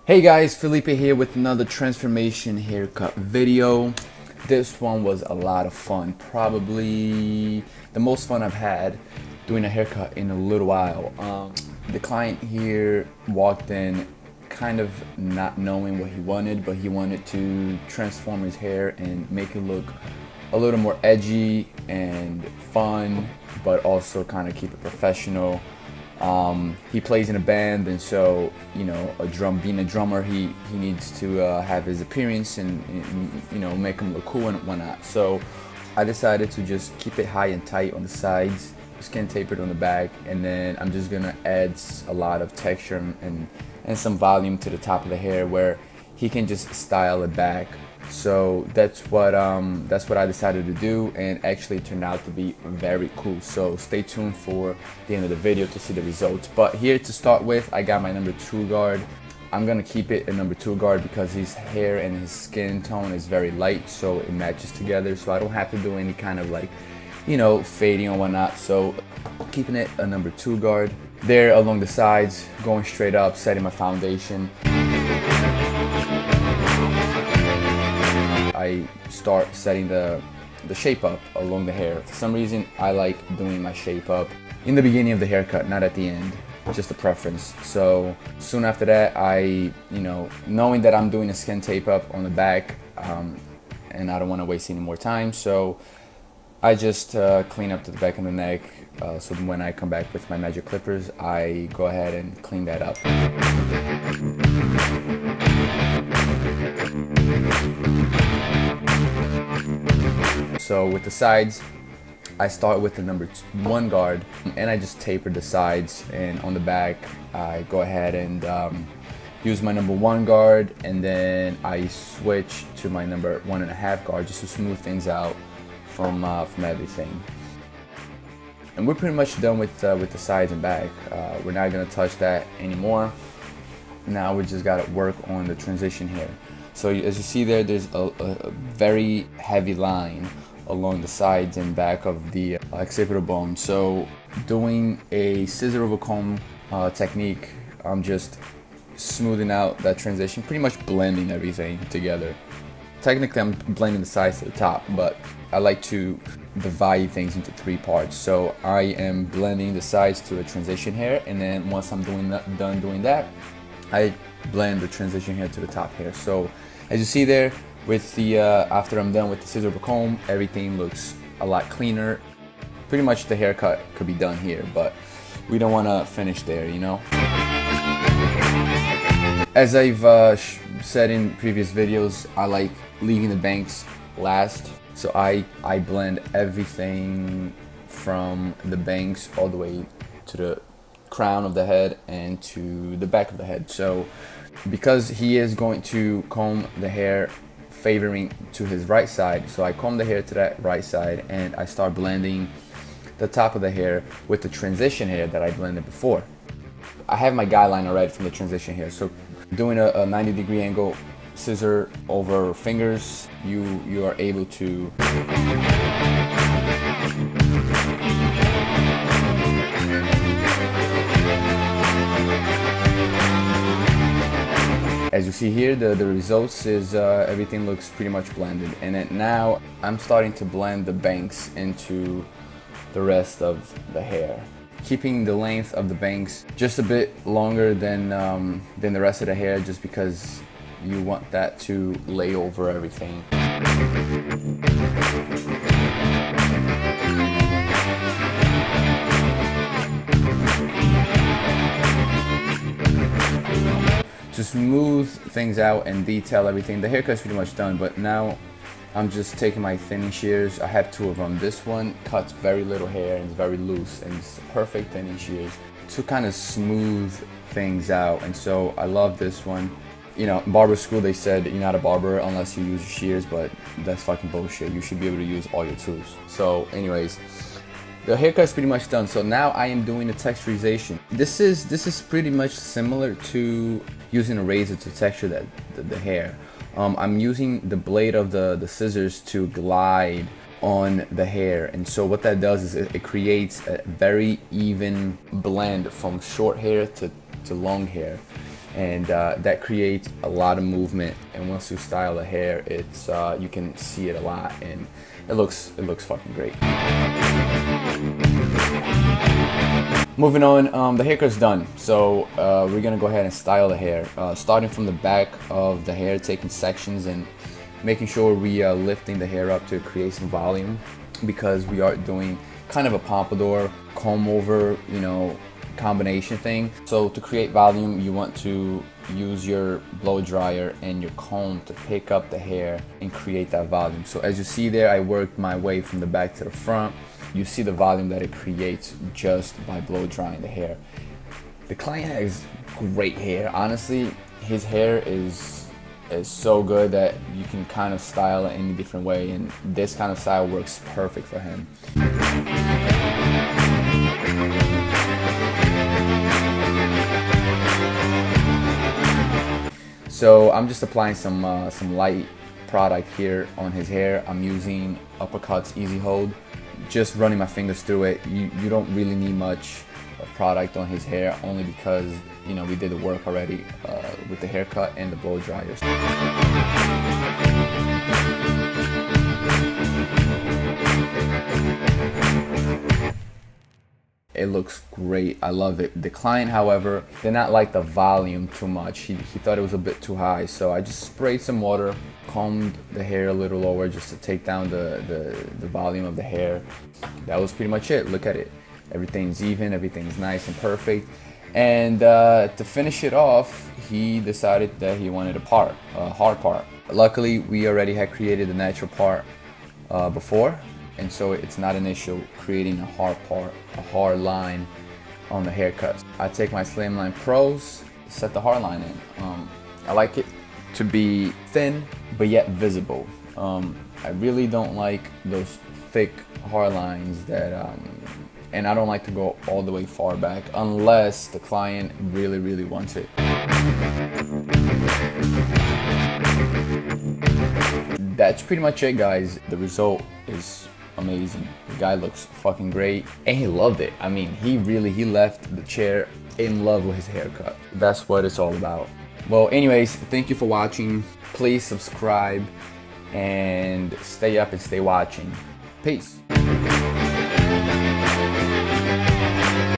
Hey guys, Felipe here with another transformation haircut video. This one was a lot of fun, probably the most fun I've had doing a haircut in a little while. The client here walked in kind of not knowing what he wanted, but he wanted to transform his hair and make it look a little more edgy and fun, but also kind of keep it professional. He plays in a band, and so being a drummer, he needs to have his appearance and make him look cool and whatnot. So I decided to just keep it high and tight on the sides, skin tapered on the back, and then I'm just gonna add a lot of texture and some volume to the top of the hair where he can just style it back. So that's what I decided to do, and actually it turned out to be very cool. So stay tuned for the end of the video to see the results. But here to start with, I got my number 2 guard. I'm gonna keep it a number 2 guard because his hair and his skin tone is very light, so it matches together. So I don't have to do any kind of fading or whatnot. So keeping it a number 2 guard. There along the sides, going straight up, setting my foundation. I start setting the shape up along the hair. For some reason, I like doing my shape up in the beginning of the haircut, not at the end, just a preference. So soon after that, knowing that I'm doing a skin tape up on the back, and I don't want to waste any more time, so I just clean up to the back of the neck. So when I come back with my magic clippers, I go ahead and clean that up. So with the sides, I start with the number 1 guard, and I just taper the sides, and on the back I go ahead and use my number 1 guard, and then I switch to my number 1.5 guard just to smooth things out from everything. And we're pretty much done with the sides and back. We're not gonna touch that anymore. Now we just gotta work on the transition here. So as you see there's a very heavy line along the sides and back of the occipital bone. So doing a scissor over comb technique, I'm just smoothing out that transition, pretty much blending everything together. Technically I'm blending the sides to the top, but I like to divide things into 3 parts. So I am blending the sides to the transition hair, and then once I'm done doing that, I blend the transition hair to the top hair. So as you see there, with the after I'm done with the scissor over comb, everything looks a lot cleaner. Pretty much the haircut could be done here, but we don't want to finish there, As I've said in previous videos, I like leaving the bangs last. So I blend everything from the bangs all the way to the crown of the head and to the back of the head. So because he is going to comb the hair favoring to his right side, so I comb the hair to that right side, and I start blending the top of the hair with the transition hair that I blended before. I have my guideline already from the transition hair, so doing a 90-degree angle scissor over fingers, you are able to as you see here, the results is everything looks pretty much blended. And then now I'm starting to blend the bangs into the rest of the hair, keeping the length of the bangs just a bit longer than the rest of the hair, just because you want that to lay over everything. To smooth things out and detail everything, the haircut's pretty much done, but now I'm just taking my thinning shears. I have 2 of them. This one cuts very little hair and it's very loose, and it's perfect thinning shears to kind of smooth things out. And so I love this one. In barber school they said you're not a barber unless you use your shears, but that's fucking bullshit. You should be able to use all your tools. So anyways, the haircut's pretty much done. So now I am doing the texturization. This is pretty much similar to using a razor to texture the hair. I'm using the blade of the scissors to glide on the hair, and so what that does is it creates a very even blend from short hair to long hair. and that creates a lot of movement. And once you style the hair, it's you can see it a lot, and it looks fucking great. Moving on, the haircut's done, so we're gonna go ahead and style the hair, starting from the back of the hair, taking sections and making sure we are lifting the hair up to create some volume, because we are doing kind of a pompadour comb over, you know, combination thing. So to create volume, you want to use your blow dryer and your comb to pick up the hair and create that volume. So as you see there, I worked my way from the back to the front. You see the volume that it creates just by blow drying the hair. The client has great hair. Honestly, his hair is so good that you can kind of style it any different way, and this kind of style works perfect for him. So I'm just applying some light product here on his hair. I'm using Uppercut's Easy Hold, just running my fingers through it. You don't really need much of product on his hair, only because, you know, we did the work already with the haircut and the blow dryers. It looks great. I love it. The client, however, did not like the volume too much. He thought it was a bit too high. So I just sprayed some water, combed the hair a little lower just to take down the volume of the hair. That was pretty much it. Look at it. Everything's even, everything's nice and perfect. And to finish it off, he decided that he wanted a hard part. Luckily, we already had created the natural part before, and so it's not an issue creating a hard part, a hard line on the haircuts. I take my Slimline Pros, set the hard line in. I like it to be thin, but yet visible. I really don't like those thick hard lines that, and I don't like to go all the way far back unless the client really wants it. That's pretty much it, guys. The result is amazing. The guy looks fucking great, and he loved it. I mean, he left the chair in love with his haircut. That's what it's all about. Well, anyways, thank you for watching. Please subscribe and stay up and stay watching. Peace.